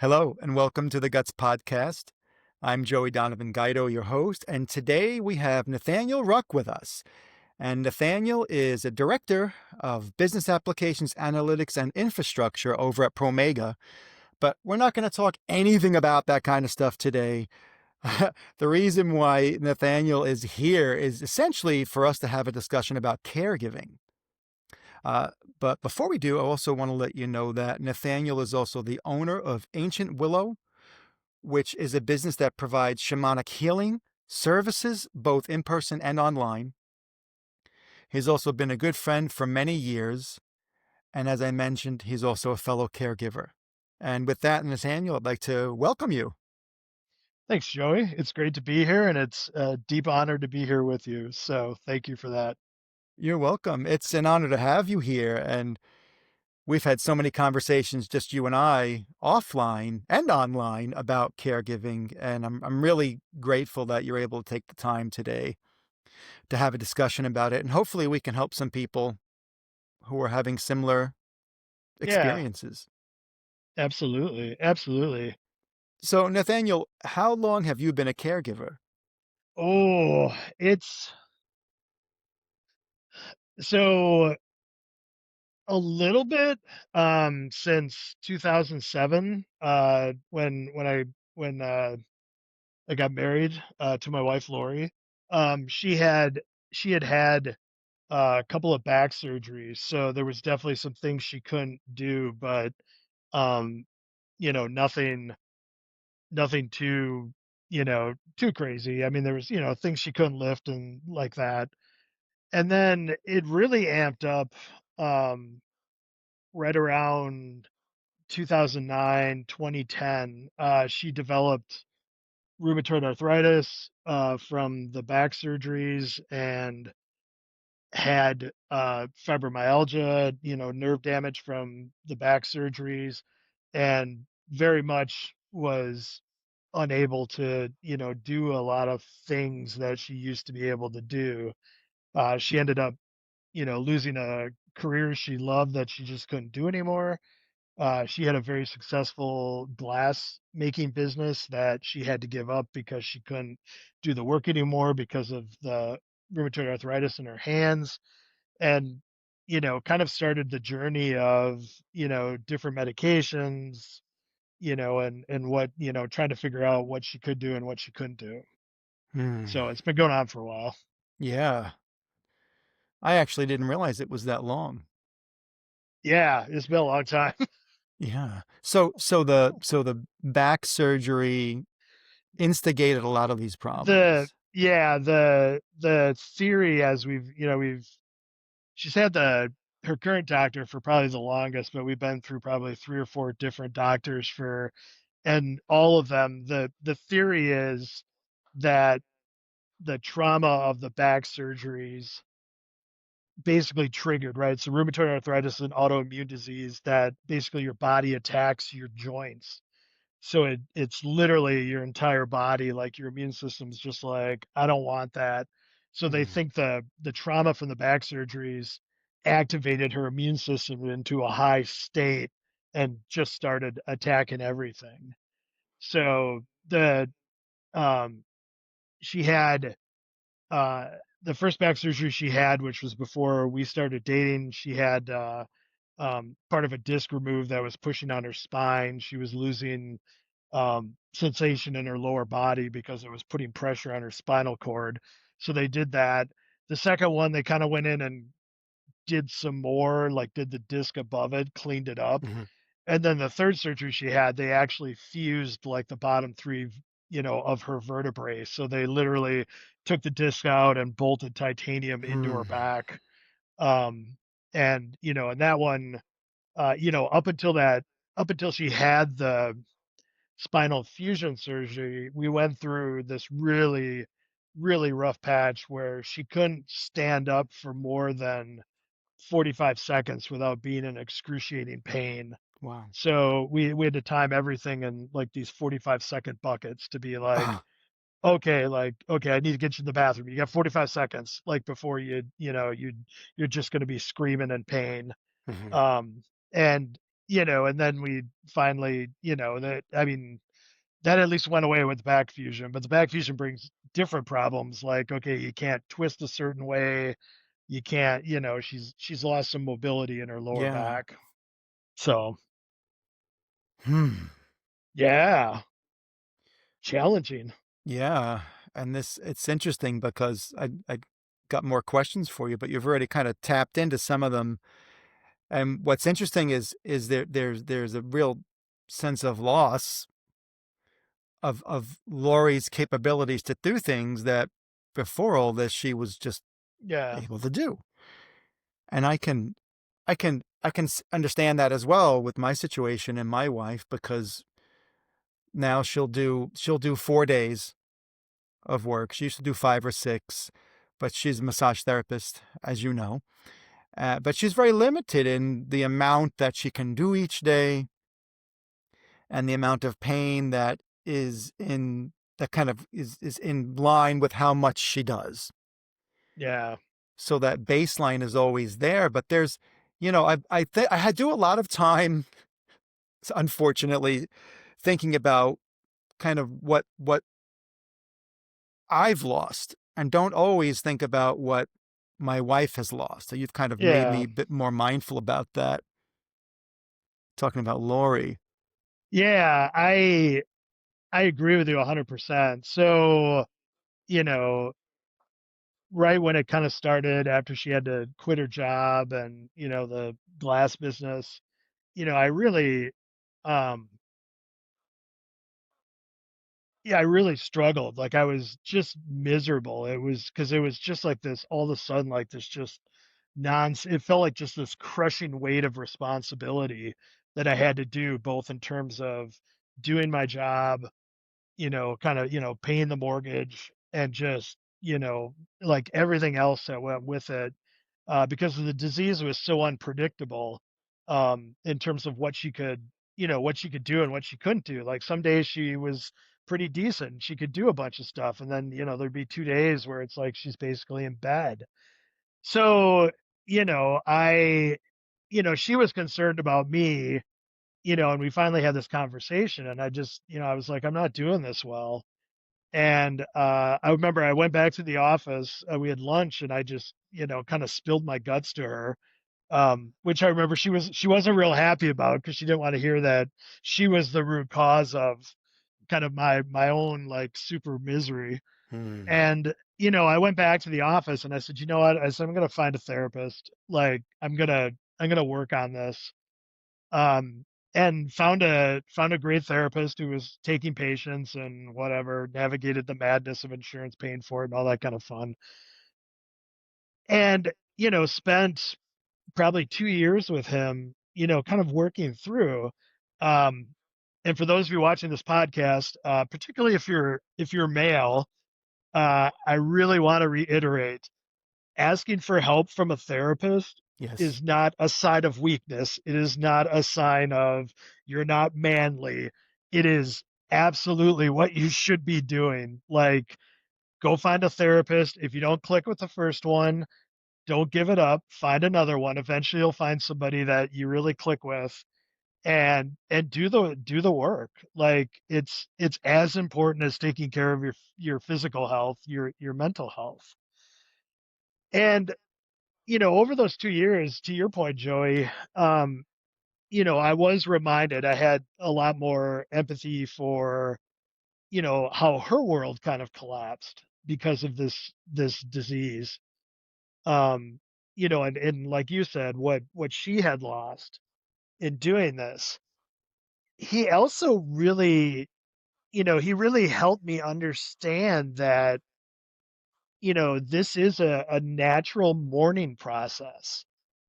Hello, and welcome to the Guts Podcast. I'm Joey Donovan Guido, your host, and today we have Nathaniel Ruck with us. And Nathaniel is a director of business applications, analytics, and infrastructure over at Promega. But we're not going to talk anything about that kind of stuff today. The reason why Nathaniel is here is essentially for us to have a discussion about caregiving. Uh, but before we do, I also want to let you know that Nathaniel is also the owner of Ancient Willow, which is a business that provides shamanic healing services, both in person and online. He's also been a good friend for many years. And as I mentioned, he's also a fellow caregiver. And with that, Nathaniel, I'd like to welcome you. Thanks, Joey. It's great to be here, and it's a deep honor to be here with you. So thank you for that. You're welcome. It's an honor to have you here. And we've had so many conversations, just you and I, offline and online about caregiving. And I'm really grateful that you're able to take the time today to have a discussion about it. And hopefully we can help some people who are having similar Yeah, experiences. absolutely. Absolutely. So, Nathaniel, how long have you been a caregiver? Oh, it's so a little bit since 2007 when I got married to my wife Lori. She had a couple of back surgeries, so there was definitely some things she couldn't do, but um nothing too, too crazy. I mean, there was, things she couldn't lift and like that. And then it really amped up um, right around 2009, 2010. She developed rheumatoid arthritis from the back surgeries and had fibromyalgia, nerve damage from the back surgeries, and very much was unable to, do a lot of things that she used to be able to do. She ended up, losing a career she loved that she just couldn't do anymore. She had a very successful glass making business that she had to give up because she couldn't do the work anymore because of the rheumatoid arthritis in her hands. And kind of started the journey of different medications, and what, trying to figure out what she could do and what she couldn't do. Hmm. So it's been going on for a while. Yeah, I actually didn't realize it was that long. Yeah, it's been a long time. Yeah. So the back surgery instigated a lot of these the problems. yeah, the theory, as we've she's had her current doctor for probably the longest, but we've been through probably three or four different doctors for, and all of them, the theory is that the trauma of the back surgeries basically triggered, right? So rheumatoid arthritis is an autoimmune disease that basically your body attacks your joints. So it's literally your entire body, like your immune system's just like, I don't want that. So they Hmm. think the trauma from the back surgeries activated her immune system into a high state and just started attacking everything. So the um she had uh the first back surgery she had, which was before we started dating, she had part of a disc removed that was pushing on her spine. She was losing sensation in her lower body because it was putting pressure on her spinal cord. So they did that. The second one, they kind of went in and did some more, like did the disc above it, cleaned it up. Hmm. And then the third surgery she had, they actually fused like the bottom three, of her vertebrae. So they literally took the disc out and bolted titanium into her Hmm. back. Um, and and that one, up until she had the spinal fusion surgery, we went through this really, really rough patch where she couldn't stand up for more than 45 seconds without being in excruciating pain. Wow. So we had to time everything in like these 45-second buckets to be like, Ah. okay, I need to get you in the bathroom. You got 45 seconds, like before you're just going to be screaming in pain. Hmm. Um, and and then we finally, that, I mean, that at least went away with back fusion, but the back fusion brings different problems. Like, okay, you can't twist a certain way. You can't, she's lost some mobility in her lower Yeah. back. So, Hmm. yeah, challenging. Yeah. And it's interesting because I got more questions for you, but you've already kind of tapped into some of them. And what's interesting is there's a real sense of loss of Lori's capabilities to do things that before all this she was just Yeah. able to do. And I can understand that as well with my situation and my wife because now she'll do 4 days of work. She used to do 5 or 6, but she's a massage therapist, as you know. But she's very limited in the amount that she can do each day and the amount of pain that kind of is in line with how much she does. Yeah. So that baseline is always there, but there's, I do a lot of time, unfortunately, thinking about kind of what I've lost, and don't always think about what my wife has lost. So you've kind of made me Yeah. a bit more mindful about that. Talking about Lori. Yeah. I agree with you 100%. So, you know, right when it kind of started after she had to quit her job and, the glass business, I really, um, yeah, I really struggled. Like I was just miserable. It was because it was just like this all of a sudden, like this just it felt like just this crushing weight of responsibility that I had to do, both in terms of doing my job, kind of, paying the mortgage and just, like everything else that went with it, because the disease was so unpredictable, in terms of what she could do and what she couldn't do. Like some days she was pretty decent. She could do a bunch of stuff. And then, there'd be 2 days where it's like she's basically in bed. So, I, she was concerned about me, and we finally had this conversation and I just, I was like, I'm not doing this well. And I remember I went back to the office. We had lunch, and I just, kind of spilled my guts to her, which I remember she wasn't real happy about because she didn't want to hear that she was the root cause of kind of my own like super misery. Hmm. And I went back to the office and I said, you know what? I said I'm gonna find a therapist. Like I'm gonna work on this. Um, and found a great therapist who was taking patients and whatever, navigated the madness of insurance paying for it and all that kind of fun. And spent probably 2 years with him, kind of working through. Um, and for those of you watching this podcast, particularly if you're male, I really want to reiterate: asking for help from a therapist Yes. is not a sign of weakness. It is not a sign of you're not manly. It is absolutely what you should be doing. Like, go find a therapist. If you don't click with the first one, don't give it up. Find another one. Eventually you'll find somebody that you really click with, and do the work. Like it's as important as taking care of your physical health, your mental health. And over those 2 years, to your point, Joey, I was reminded I had a lot more empathy for, how her world kind of collapsed because of this disease. Um, and like you said, what she had lost in doing this. He also really, he really helped me understand that, this is a natural mourning process.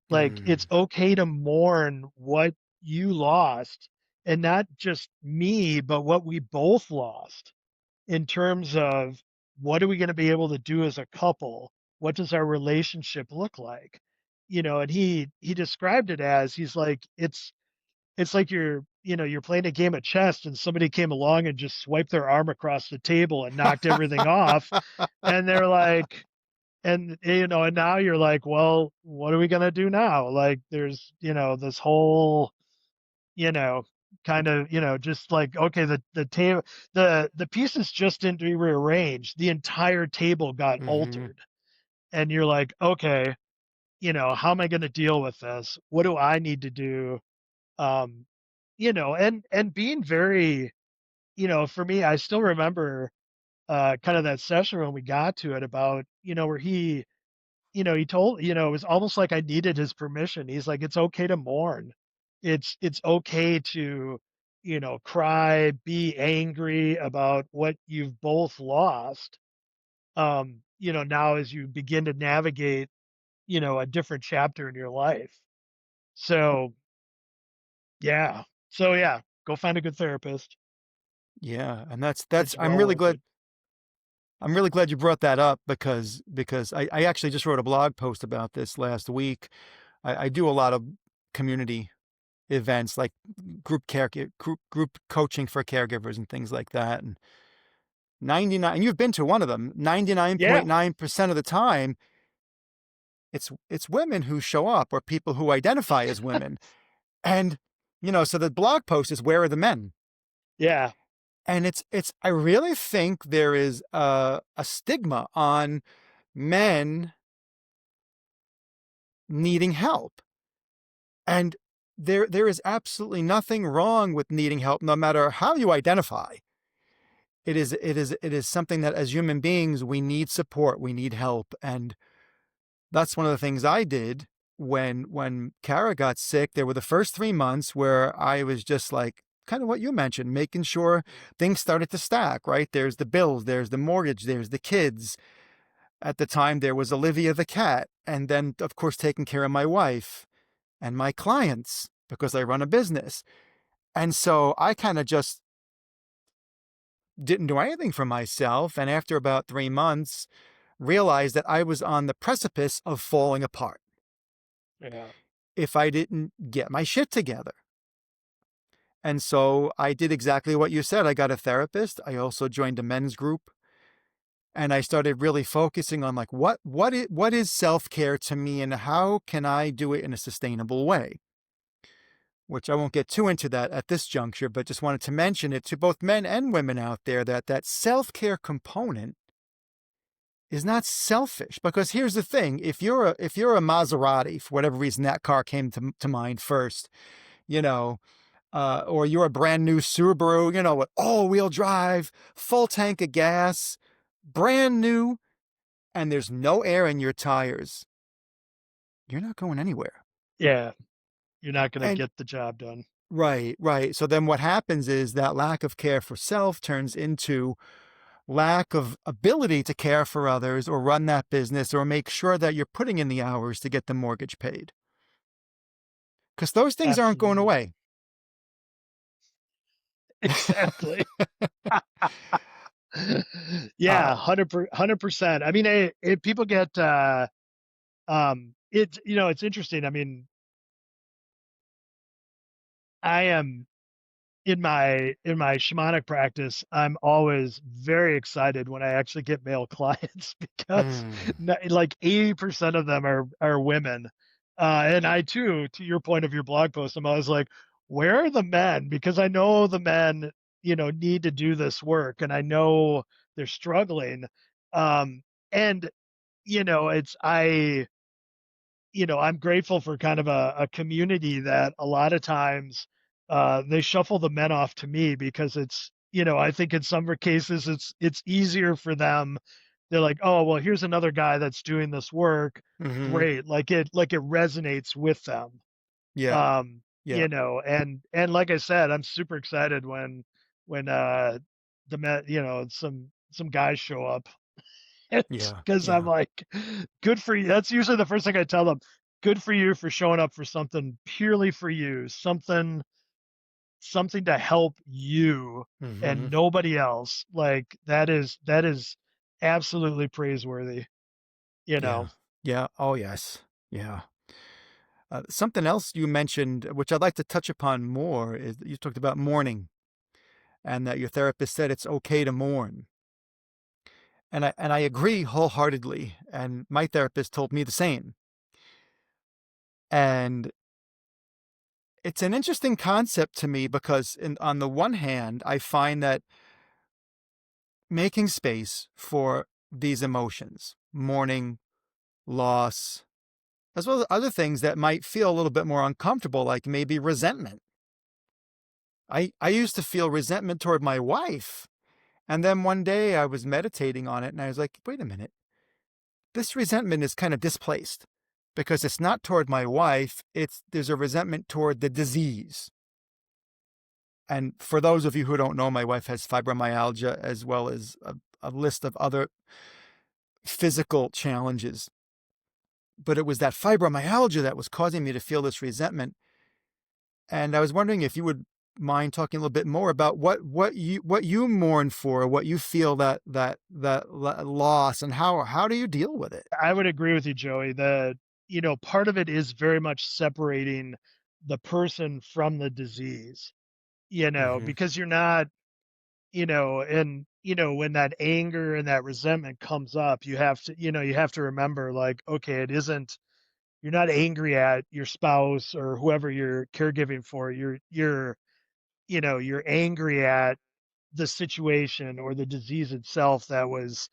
Like Hmm. it's okay to mourn what you lost, and not just me, but what we both lost, in terms of what are we going to be able to do as a couple? What does our relationship look like? And he described it as, he's like, it's like you're playing a game of chess and somebody came along and just swiped their arm across the table and knocked everything off, and they're like, and now you're like, well, what are we going to do now? Like there's, this whole you know, kind of, just like, okay, the table, the pieces just didn't be rearranged. The entire table got Mm-hmm. altered. And you're like, okay, how am I going to deal with this? What do I need to do? Um, and being very, for me, I still remember kind of that session when we got to it about, where he told, it was almost like I needed his permission. He's like, it's okay to mourn. It's okay to, cry, be angry about what you've both lost. Now as you begin to navigate, a different chapter in your life. So, yeah. So yeah, go find a good therapist. Yeah, and that's It's well worth it. I'm really glad you brought that up because I actually just wrote a blog post about this last week. I do a lot of community events like group coaching for caregivers and things like that. And 99, and you've been to one of them, Yeah. 99.9% of the time, it's women who show up or people who identify as women. And, so the blog post is where are the men? Yeah. And I really think there is a stigma on men needing help. And there is absolutely nothing wrong with needing help, no matter how you identify. It is something that as human beings, we need support, we need help. And that's one of the things I did when Kara got sick. There were the first 3 months where I was just like, kind of what you mentioned, making sure things started to stack, right? There's the bills, there's the mortgage, there's the kids. At the time, there was Olivia the cat. And then, of course, taking care of my wife and my clients because I run a business. And so I kind of just didn't do anything for myself. And after about 3 months, realized that I was on the precipice of falling apart Yeah. if I didn't get my shit together. And so I did exactly what you said. I got a therapist. I also joined a men's group. And I started really focusing on like what is self-care to me and how can I do it in a sustainable way? Which I won't get too into that at this juncture, but just wanted to mention it to both men and women out there that self-care component is not selfish. Because here's the thing: if you're a Maserati, for whatever reason that car came to mind first, you know, or you're a brand new Subaru, with all-wheel drive, full tank of gas, brand new, and there's no air in your tires, you're not going anywhere. Yeah. You're not going to And get the job done. right, right. So then what happens is that lack of care for self turns into lack of ability to care for others or run that business or make sure that you're putting in the hours to get the mortgage paid. Because those things aren't going Absolutely. away. Exactly. uh, Yeah, 100%. I mean, people get it's interesting. I mean, I am in my shamanic practice, I'm always very excited when I actually get male clients because mm, like 80% of them are women. And I too, to your point of your blog post, I'm always like, where are the men? Because I know the men, need to do this work and I know they're struggling. And it's I'm grateful for kind of a community that a lot of times they shuffle the men off to me because I think in some cases it's easier for them. They're like, oh, well, here's another guy that's doing this work. mm-hmm, Great. Like it resonates with them. yeah, yeah, And like I said, I'm super excited when the men, some guys show up. It's yeah, because I'm yeah, like, good for you. That's usually the first thing I tell them. Good for you for showing up for something purely for you, something to help you mm-hmm, and nobody else. Like that is absolutely praiseworthy, you yeah, know. yeah. Oh, yes. Yeah. Something else you mentioned, which I'd like to touch upon more, is that you talked about mourning and that your therapist said it's okay to mourn. And I agree wholeheartedly. And my therapist told me the same. And It's an interesting concept to me because on the one hand, I find that making space for these emotions, mourning, loss, as well as other things that might feel a little bit more uncomfortable, like maybe resentment. I used to feel resentment toward my wife. And then one day I was meditating on it and I was like, wait a minute, this resentment is kind of displaced because it's not toward my wife. There's a resentment toward the disease. And for those of you who don't know, my wife has fibromyalgia as well as a list of other physical challenges. But it was that fibromyalgia that was causing me to feel this resentment. And I was wondering if you would mind talking a little bit more about what you mourn for, what you feel that loss, and how do you deal with it? I would agree with you, Joey. Part of it is very much separating the person from the disease, Mm-hmm. because you're not, and, when that anger and that resentment comes up, you have to remember, like, okay, you're not angry at your spouse or whoever you're caregiving for. You're angry at the situation or the disease itself that was,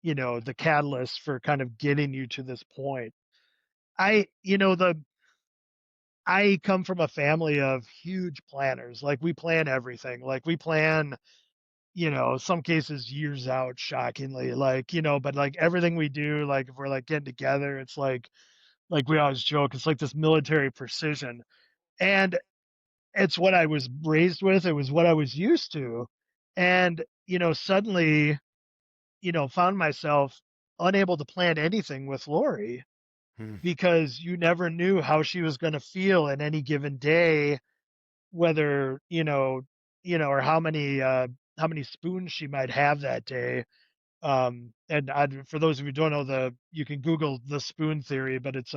the catalyst for kind of getting you to this point. I, you know, the I come from a family of huge planners. Like we plan everything. Like we plan, some cases years out, shockingly. But like everything we do, like if we're like getting together, it's like we always joke, it's like this military precision. And it's what I was raised with. It was what I was used to. And, suddenly, found myself unable to plan anything with Lori because you never knew how she was going to feel in any given day, whether, or how many spoons she might have that day. For those of you who don't know, you can Google the spoon theory, but it's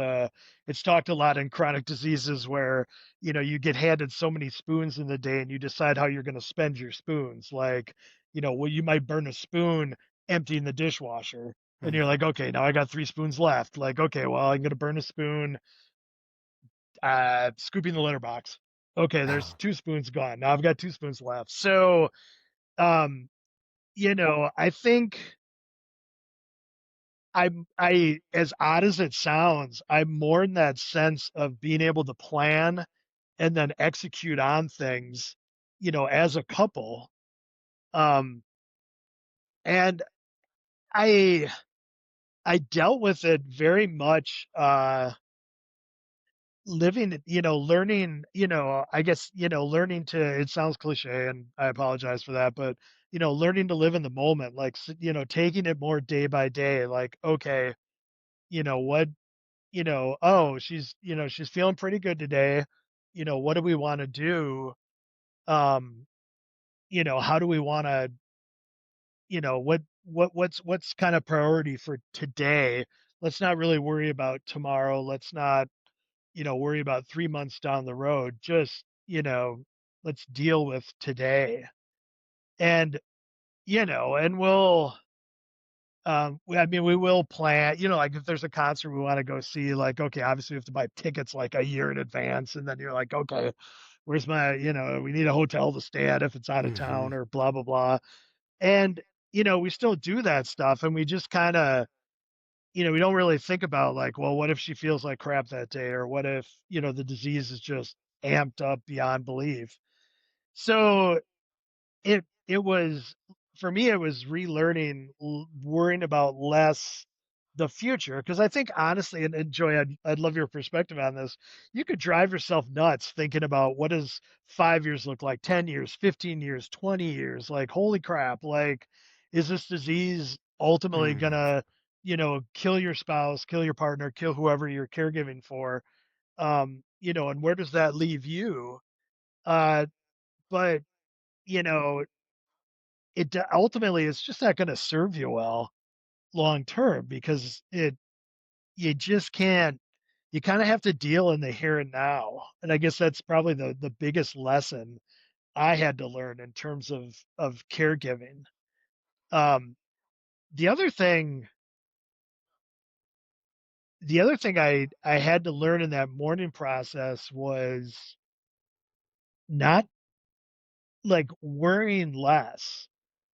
talked a lot in chronic diseases where you get handed so many spoons in the day, and you decide how you're going to spend your spoons. Like, well, you might burn a spoon emptying the dishwasher, and you're like, okay, now I got 3 spoons left. Like, okay, well, I'm going to burn a spoon scooping the litter box. Okay, there's 2 spoons gone. Now I've got 2 spoons left. So, um, I think as odd as it sounds, I'm more in that sense of being able to plan and then execute on things, as a couple. Um, and I I dealt with it very much living, learning, I guess, learning to, it sounds cliche and I apologize for that, but learning to live in the moment, like, taking it more day by day, like, okay, what oh, she's feeling pretty good today. What do we want to do? Um, how do we want to, what's kind of priority for today? Let's not really worry about tomorrow. Let's not, worry about 3 months down the road. Just, let's deal with today. And, and I mean, we will plan, like if there's a concert we want to go see, like, okay, obviously we have to buy tickets like a year in advance. And then you're like, okay, where's we need a hotel to stay at if it's out of Mm-hmm. town or blah, blah, blah. And, we still do that stuff. And we just kind of, we don't really think about like, well, what if she feels like crap that day? Or what if, the disease is just amped up beyond belief? So it was, for me, it was relearning, worrying about less the future, because I think honestly, and Joy, I'd love your perspective on this. You could drive yourself nuts thinking about what does 5 years look like, 10 years, 15 years, 20 years. Like, holy crap, like, is this disease ultimately Mm-hmm. gonna, kill your spouse, kill your partner, kill whoever you're caregiving for? And where does that leave you? But you know ultimately it's just not going to serve you well long term, because you just can't, you kind of have to deal in the here and now. And I guess that's probably the biggest lesson I had to learn in terms of caregiving. um the other thing the other thing I had to learn in that mourning process was not like worrying less,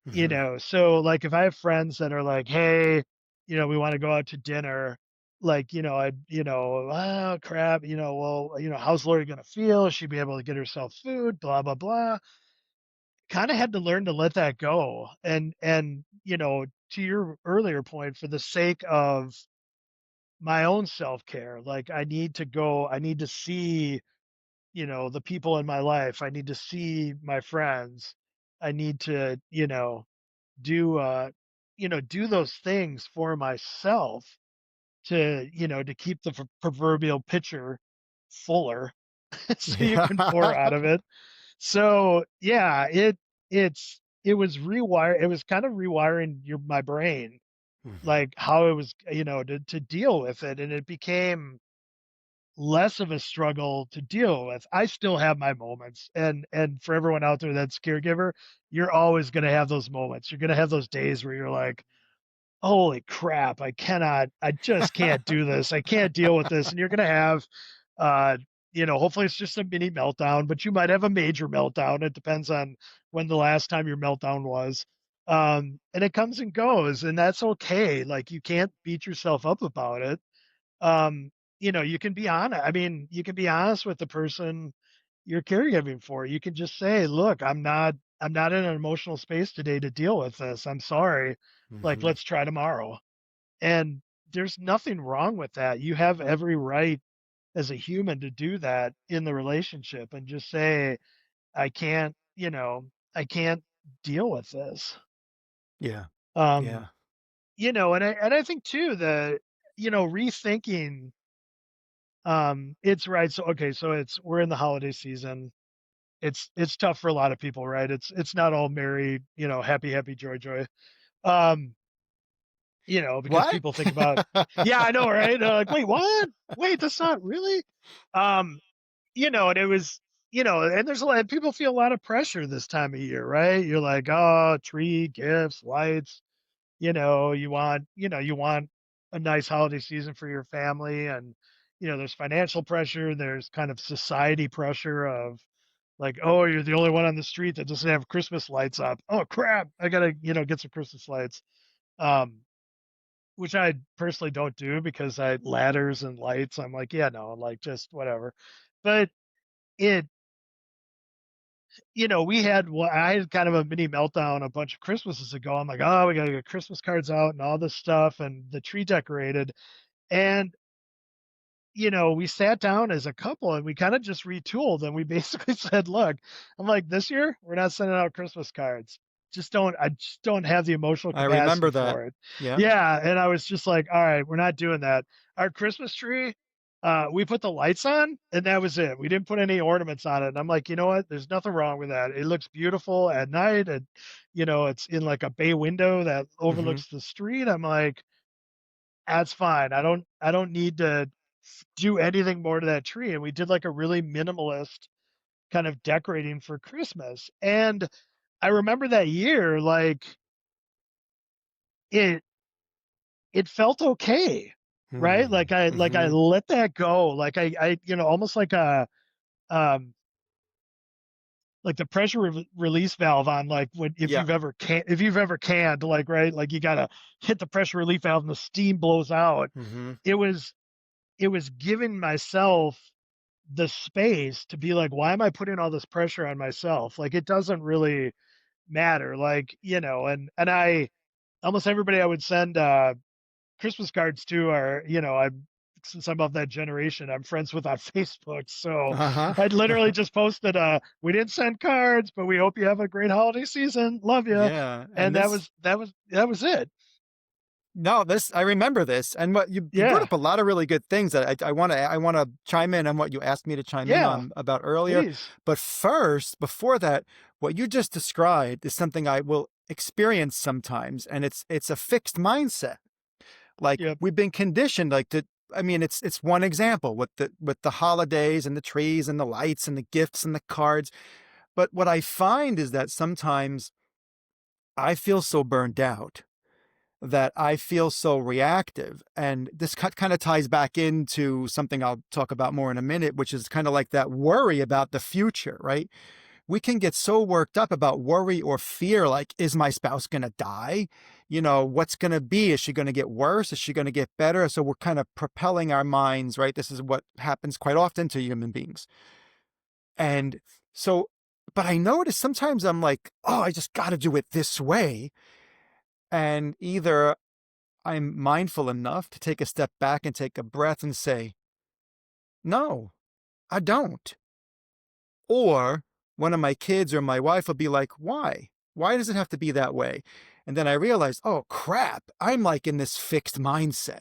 Hmm. so like if I have friends that are like, hey, we want to go out to dinner, like, oh crap, well, how's Lori gonna feel? Is she be able to get herself food? Blah blah blah. Kind of had to learn to let that go. And to your earlier point, for the sake of my own self-care, like I need to see, the people in my life. I need to see my friends. I need to, do do those things for myself to keep the proverbial pitcher fuller so you can pour Yeah. out of it. So yeah, it was rewire it was kind of rewiring my brain, Hmm. like how it was, to deal with it, and it became less of a struggle to deal with. I still have my moments, and for everyone out there that's caregiver, you're always going to have those moments. You're going to have those days where you're like, holy crap, I just can't do this. I can't deal with this. And you're going to have, uh, hopefully it's just a mini meltdown, but you might have a major meltdown. It depends on when the last time your meltdown was. And it comes and goes, and that's okay. Like, you can't beat yourself up about it. um, you can be honest. I mean, you can be honest with the person you're caregiving for. You can just say, look, I'm not in an emotional space today to deal with this. I'm sorry. Like, Hmm. let's try tomorrow. And there's nothing wrong with that. You have every right as a human to do that in the relationship and just say, I can't, I can't deal with this. Yeah. Um, Yeah. and I think too that, rethinking. It's right. So okay, so we're in the holiday season. It's tough for a lot of people, right? It's not all merry, happy, happy, joy, joy. Um, because What? people think about, yeah, I know, right? Like, wait, what? Wait, that's not really. Um, and it was, and there's a lot, people feel a lot of pressure this time of year, right? You're like, oh, tree, gifts, lights, you want a nice holiday season for your family. And there's financial pressure, there's kind of society pressure of like, oh, you're the only one on the street that doesn't have Christmas lights up. Oh crap, I gotta get some Christmas lights. um which I personally don't do, because I ladders and lights, I'm like, yeah, no, like, just whatever. But it I had kind of a mini meltdown a bunch of Christmases ago. I'm like, oh, we gotta get Christmas cards out and all this stuff and the tree decorated. And we sat down as a couple and we kind of just retooled, and we basically said, look, I'm like, this year we're not sending out Christmas cards. I just don't have the emotional I capacity remember that. for it. Yeah. Yeah. And I was just like, all right, we're not doing that. Our Christmas tree, we put the lights on and that was it. We didn't put any ornaments on it. And I'm like, you know what? There's nothing wrong with that. It looks beautiful at night. And, it's in like a bay window that Hmm. overlooks the street. I'm like, that's fine. I don't need to do anything more to that tree. And we did like a really minimalist kind of decorating for Christmas. And I remember that year, like, it it felt okay. Right? Like I Hmm. let that go. Like I almost um like the pressure release valve on, like, when Yeah. if you've ever canned, like, right, like you gotta hit the pressure relief valve and the steam blows out. Hmm. It was it was giving myself the space to be like, why am I putting all this pressure on myself? Like, it doesn't really matter. Like, and I almost everybody I would send Christmas cards to are, I'm since I'm of that generation, I'm friends with on Facebook. So Uh-huh. I'd literally just posted, we didn't send cards, but we hope you have a great holiday season. Love you. Yeah. And And this that was it. No, this I remember this, and what you brought Yeah. up a lot of really good things that I wanna chime in on what you asked me to chime in Yeah. on about earlier. Please. But first, before that, what you just described is something I will experience sometimes, and it's a fixed mindset. Like, Yep. we've been conditioned, like, to I mean, it's one example with the holidays and the trees and the lights and the gifts and the cards. But what I find is that sometimes I feel so burned out that I feel so reactive. And this kind of ties back into something I'll talk about more in a minute, which is kind of like that worry about the future, right? We can get so worked up about worry or fear, like, is my spouse going to die? What's going to be? Is she going to get worse? Is she going to get better? So we're kind of propelling our minds, right? This is what happens quite often to human beings. And so, but I notice sometimes I'm like, oh, I just got to do it this way. And either I'm mindful enough to take a step back and take a breath and say, no, I don't. Or one of my kids or my wife will be like, why? Why does it have to be that way? And then I realize, oh crap, I'm like in this fixed mindset,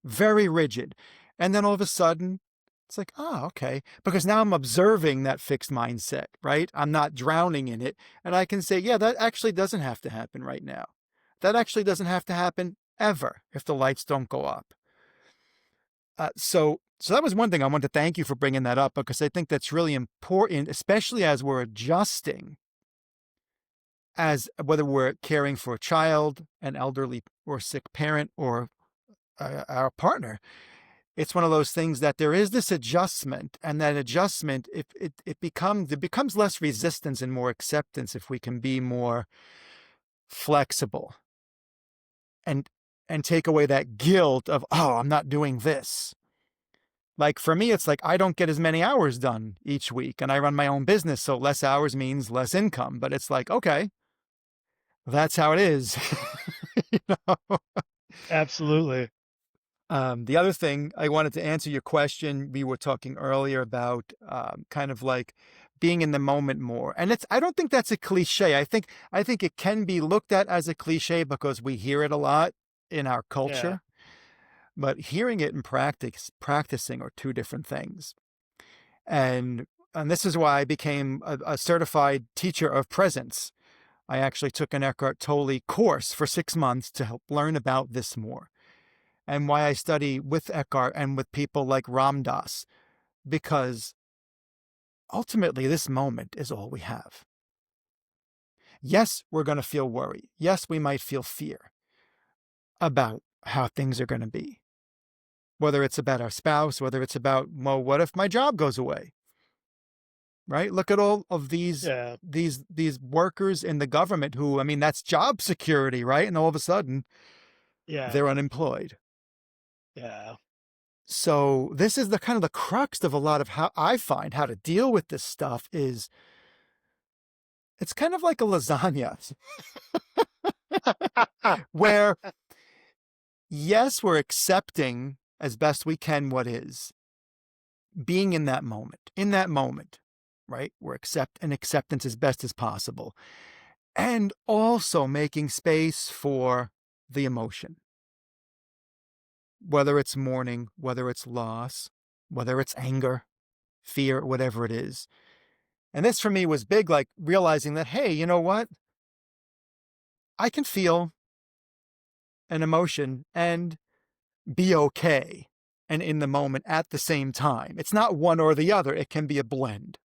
very rigid. And then all of a sudden, it's like, oh, okay. Because now I'm observing that fixed mindset, right? I'm not drowning in it. And I can say, yeah, that actually doesn't have to happen right now. That actually doesn't have to happen ever if the lights don't go up. So that was one thing I wanted to thank you for bringing that up, because I think that's really important, especially as we're adjusting, as whether we're caring for a child, an elderly or sick parent, or our partner. It's one of those things that there is this adjustment, and that adjustment, if it becomes less resistance and more acceptance if we can be more flexible and take away that guilt of, oh, I'm not doing this. Like for me, it's like I don't get as many hours done each week, and I run my own business, so less hours means less income. But it's like, okay, that's how it is. you know? Absolutely. The other thing I wanted to answer your question, we were talking earlier about kind of like being in the moment more. And I don't think that's a cliche. I think it can be looked at as a cliche because we hear it a lot in our Yeah. culture, but hearing it and practicing are two different things. And this is why I became a certified teacher of presence. I actually took an Eckhart Tolle course for 6 months to help learn about this more, and why I study with Eckhart and with people like Ram Dass, because ultimately this moment is all we have. Yes, we're going to feel worry. Yes, we might feel fear about how things are going to be, whether it's about our spouse, whether it's about, well, what if my job goes away? Right? Look at all of Yeah. these workers in the government who, I mean, that's job security, right? And all of a sudden Yeah. they're unemployed. Yeah. So this is the kind of the crux of a lot of how I find how to deal with this stuff is it's kind of like a lasagna where yes, we're accepting as best we can what is, being in that moment, right? We're acceptance as best as possible. And also making space for the emotion, whether it's mourning, whether it's loss, whether it's anger, fear, whatever it is. And this for me was big, like realizing that, hey, you know what? I can feel an emotion and be okay and in the moment at the same time. It's not one or the other, it can be a blend,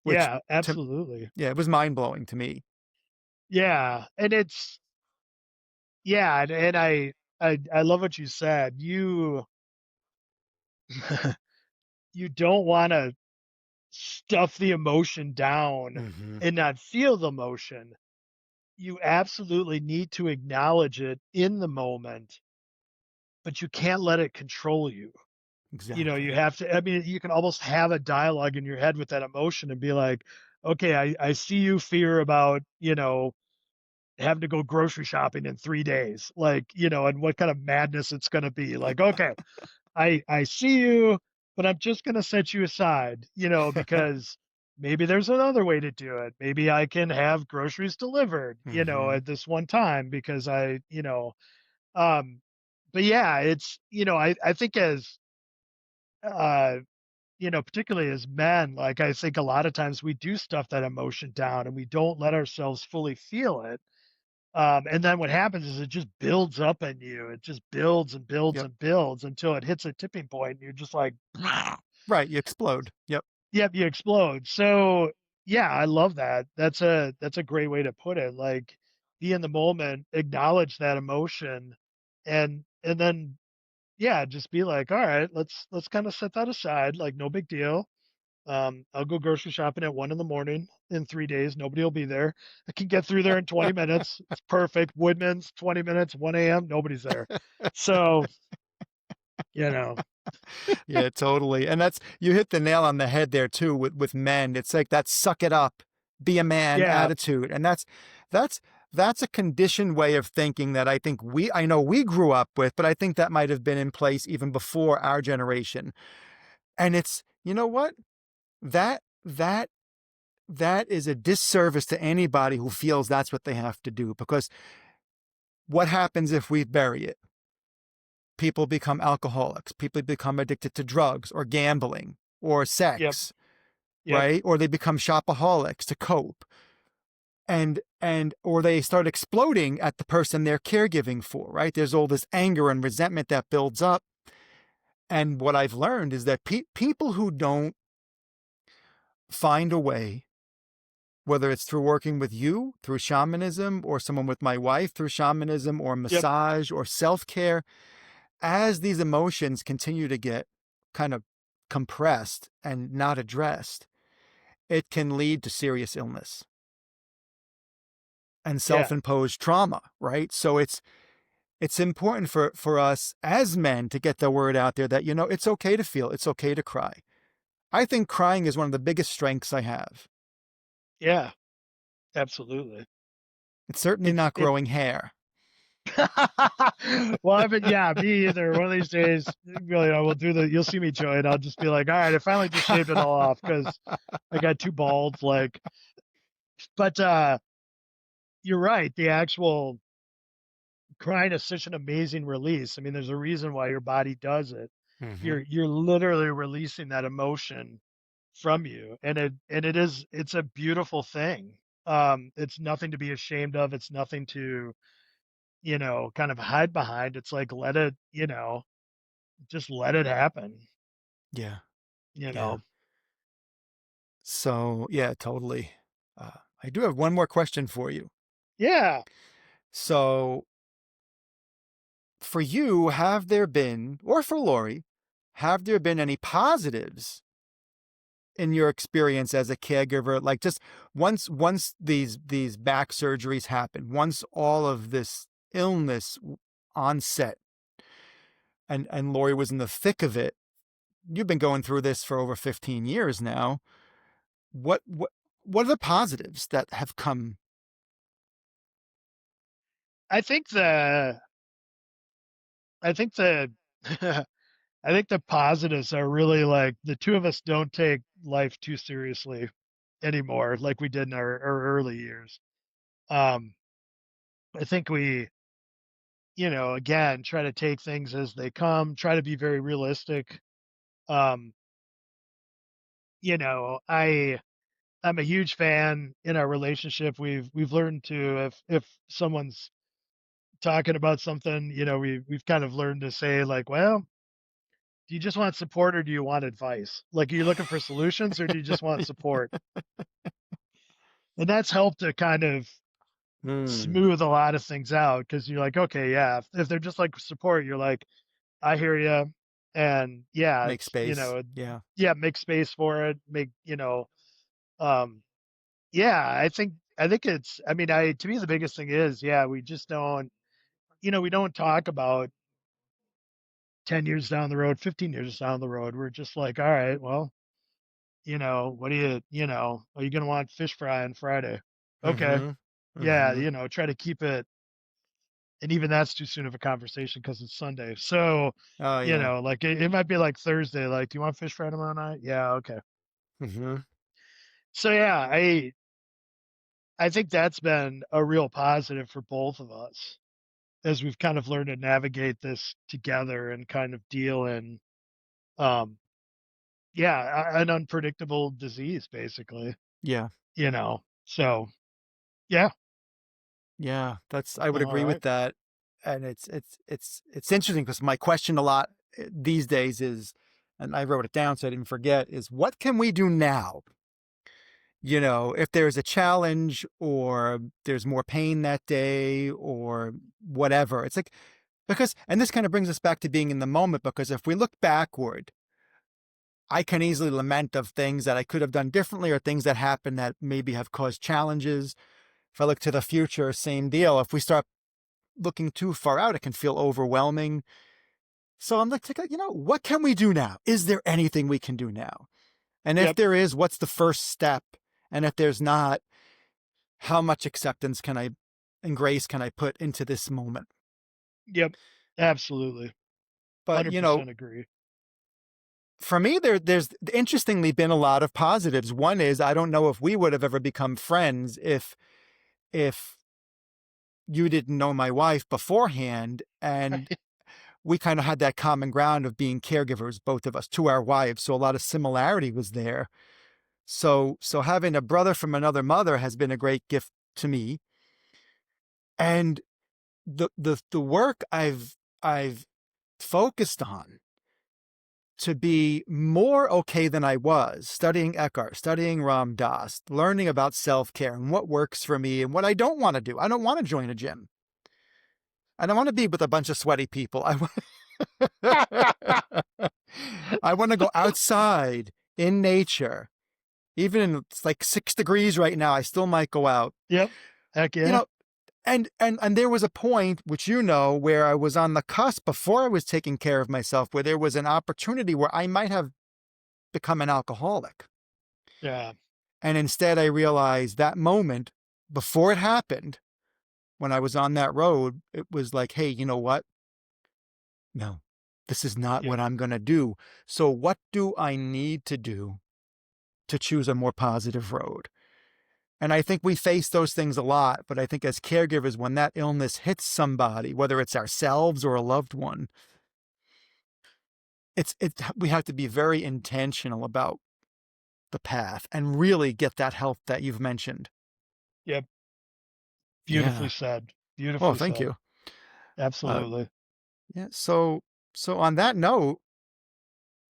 which Yeah, to, absolutely. yeah, it was mind blowing to me. Yeah, and it's yeah, and I love what you said. You you don't wanna stuff the emotion down Mm-hmm. and not feel the emotion. You absolutely need to acknowledge it in the moment, but you can't let it control you. You Exactly. have to, I mean, you can almost have a dialogue in your head with that emotion and be like, "Okay, I see you fear about, having to go grocery shopping in 3 days, like, and what kind of madness it's gonna be. Like, okay, I see you, but I'm just gonna set you aside, because maybe there's another way to do it. Maybe I can have groceries delivered, Mm-hmm. at this one time because um, but yeah, it's, I think as, uh, particularly as men, like I think a lot of times we do stuff that emotion down and we don't let ourselves fully feel it. And then what happens is it just builds up in you. It just builds and builds Yep. and builds until it hits a tipping point and you're just like, Right. You explode. Yep. yep, you explode. So yeah, I love that. That's a great way to put it. Like, be in the moment, acknowledge that emotion, and then, yeah, just be like, "All right, let's kinda set that aside, like, no big deal. I'll go grocery shopping at 1 in the morning in 3 days, nobody will be there. I can get through there in 20 minutes, it's perfect. Woodman's, 20 minutes, 1 AM, nobody's there." So, you know. Yeah, totally. And that's you hit the nail on the head there too with men. It's like that suck it up, be a man Yeah, attitude. And that's that's a conditioned way of thinking that I know we grew up with, but I think that might have been in place even before our generation. And it's, you know what? That that is a disservice to anybody who feels that's what they have to do, because what happens if we bury it? People become alcoholics, people become addicted to drugs or gambling or yep, sex, yep, right? Or they become shopaholics to cope. And or they start exploding at the person they're caregiving for, right? There's all this anger and resentment that builds up. And what I've learned is that people who don't find a way, whether it's through working with you, through shamanism, or someone with my wife through shamanism, or yep, massage, or self care, as these emotions continue to get kind of compressed and not addressed, it can lead to serious illness and yeah, self-imposed trauma, right? So it's important for us as men to get the word out there that, it's okay to feel, it's okay to cry. I think crying is one of the biggest strengths I have. yeah, absolutely. It's certainly It's not it growing hair. Well, I haven't, yeah, me either. One of these days, really, I will do the you'll see me, Joey, and I'll just be like, "All right, I finally just shaved it all off because I got too bald," like, but, you're right, the actual crying is such an amazing release. I mean, there's a reason why your body does it. Hmm. You're literally releasing that emotion from you, and it's a beautiful thing. It's nothing to be ashamed of, it's nothing to, kind of hide behind. It's like, let it, just let it happen, Yeah, you yeah. know? So yeah, totally. I do have one more question for you. Yeah, So for you, have there been, or for Lori, have there been any positives in your experience as a caregiver? Like just once these back surgeries happen, once all of this illness onset, and Lori was in the thick of it. You've been going through this for over 15 years now. What what what are the positives that have come? I think the I think the I think the positives are really, like, the 2 of us don't take life too seriously anymore like we did in our early years. Um, I think we, again, try to take things as they come, try to be very realistic. Um, I'm a huge fan in our relationship. We've learned to, if someone's talking about something, we've kind of learned to say, like, "Well, do you just want support or do you want advice? Like, are you looking for solutions or do you just want support?" And that's helped to kind of Hmm. smooth a lot of things out because you're like, okay, yeah, if they're just like support, you're like, I hear you. And yeah, Make space. Yeah. yeah, make space for it. Um, yeah, I think I mean, to me, the biggest thing is, yeah, we just don't, we don't talk about 10 years down the road, 15 years down the road. We're just like, all right, well, what do are you going to want fish fry on Friday? Okay. Mm-hmm. Yeah. Mm-hmm. Try to keep it. And even that's too soon of a conversation because it's Sunday. So, Oh yeah. like it might be like Thursday, like, do you want fish fry tomorrow night? Yeah. Okay. Mm-hmm. So yeah, I think that's been a real positive for both of us as we've kind of learned to navigate this together and kind of deal in, um, yeah, an unpredictable disease, basically, Yeah. So yeah. Yeah. I would All agree with right. that. And it's interesting because my question a lot these days is, and I wrote it down so I didn't forget, is what can we do now? if there's a challenge or there's more pain that day or whatever. It's like, because, and this kind of brings us back to being in the moment, because if we look backward, I can easily lament of things that I could have done differently or things that happened that maybe have caused challenges. If I look to the future, same deal. If we start looking too far out, it can feel overwhelming. So I'm like, what can we do now? Is there anything we can do now? And if Yep. there is, what's the first step? And if there's not, how much acceptance can I and grace can I put into this moment? Yep. Absolutely. But, 100% agree. for me, there's interestingly been a lot of positives. One is, I don't know if we would have ever become friends if you didn't know my wife beforehand, and we kind of had that common ground of being caregivers, both of us, to our wives. So a lot of similarity was there. So having a brother from another mother has been a great gift to me. And the work I've focused on to be more okay than I was, studying Eckhart, studying Ram Dass, learning about self-care and what works for me and what I don't want to do. I don't want to join a gym. I don't want to be with a bunch of sweaty people. I want to go outside in nature. Even it's like 6 degrees right now, I still might go out. Yep. Heck You yeah. know, and there was a point, which where I was on the cusp before I was taking care of myself, where there was an opportunity where I might have become an alcoholic. Yeah. And instead I realized that moment before it happened, when I was on that road, it was like, hey, you know what? No, this is not Yep. what I'm going to do. So what do I need to do to choose a more positive road? And I think we face those things a lot, but I think as caregivers, when that illness hits somebody, whether it's ourselves or a loved one, we have to be very intentional about the path and really get that help that you've mentioned. Yep. Beautifully Yeah. said. Oh, Beautifully thank said. you. Uh, Absolutely. yeah. So on that note,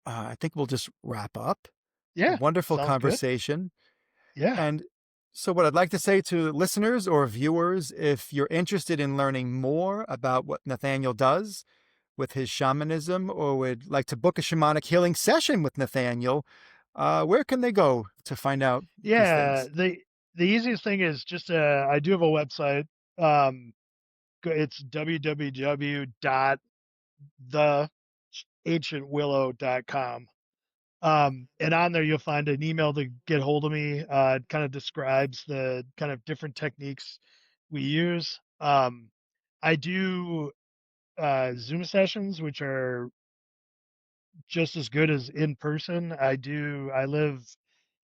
I think we'll just wrap up. Yeah. Wonderful Sounds good. conversation. Yeah. And so, what I'd like to say to listeners or viewers, if you're interested in learning more about what Nathaniel does with his shamanism, or would like to book a shamanic healing session with Nathaniel, where can they go to find out these Yeah. things? The easiest thing is just I do have a website. Um it's www.theancientwillow.com. And on there you'll find an email to get hold of me. It kind of describes the kind of different techniques we use. I do Zoom sessions, which are just as good as in person. I live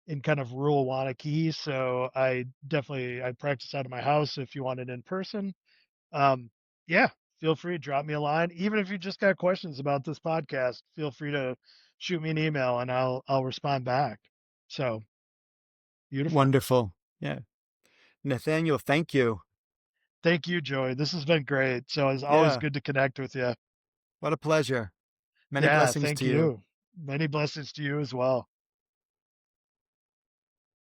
in kind of rural Wanakee, so I practice out of my house if you want it in person. Um, yeah, feel free to drop me a line. Even if you just got questions about this podcast, feel free to shoot me an email and I'll respond back. So beautiful. Wonderful. Yeah. Nathaniel, thank you. Thank you, Joey. This has been great. So it's always Yeah. good to connect with you. What a pleasure. Many Yeah, blessings thank to you. you. Many blessings to you as well.